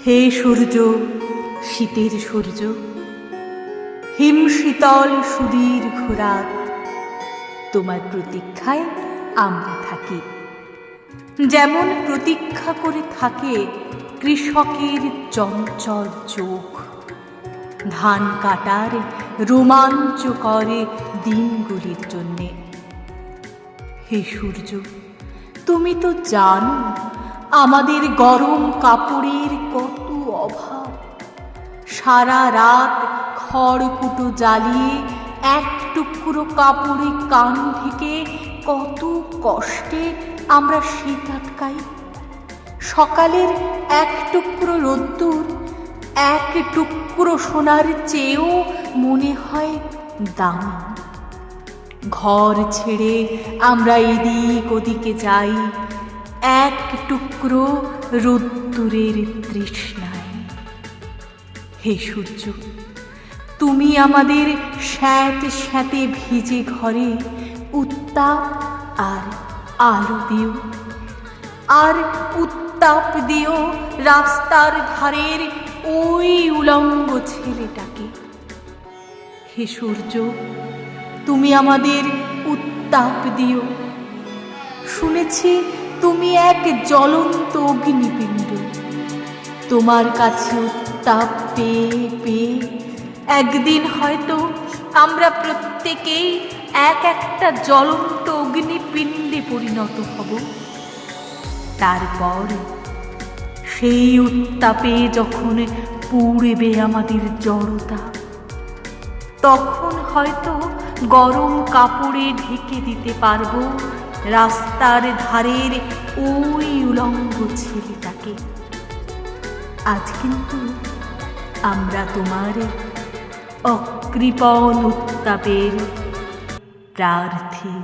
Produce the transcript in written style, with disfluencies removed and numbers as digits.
হে সূর্য, শীতের সূর্য, হিম শীতল সুদীর্ঘ রাত, তোমার প্রতীক্ষায় আমরা থাকি। যেমন প্রতীক্ষা করে থাকে কৃষকের চঞ্চল চোখ ধান কাটার রোমাঞ্চকর দিনগুলির জন্যে। হে সূর্য, তুমি তো জানো আমাদের গরম কাপড়ের কত অভাব। সারা রাত খড়কুটো জ্বালিয়ে এক টুকরো কাপড়ে কান ঢেকে কত কষ্টে আমরা শীত আটকাই। সকালের এক টুকরো রোদ্দুর এক টুকরো সোনার চেয়েও মনে হয় দামি। ঘর ছেড়ে আমরা এদিক ওদিকে যাই এক টুকরো রোদ্দুরের তৃষ্ণায়। হে সূর্য, তুমি আমাদের স্যাঁতে স্যাঁতে ভিজে ঘরে উত্তাপ আর আলো দিও, আর উত্তাপ দিও রাস্তার ধারের ওই উলঙ্গ ছেলেটাকে। হে সূর্য, তুমি আমাদের উত্তাপ দিও। শুনেছি তুমি এক জ্বলন্ত অগ্নিপিণ্ড। তোমার কাছে উত্তাপ পেয়ে পেয়ে একদিন হয়তো আমরা প্রত্যেকেই এক একটা জ্বলন্ত অগ্নিপিণ্ডে পরিণত হব। তারপর সেই উত্তাপে যখন পুড়বে আমাদের জড়তা, তখন হয়তো গরম কাপড়ে ঢেকে দিতে পারবো রাস্তার ধারের ওই উলঙ্গ ছেলেটাকে। আজ কিন্তু আমরা তোমার অকৃপণ উত্তাপের প্রার্থী।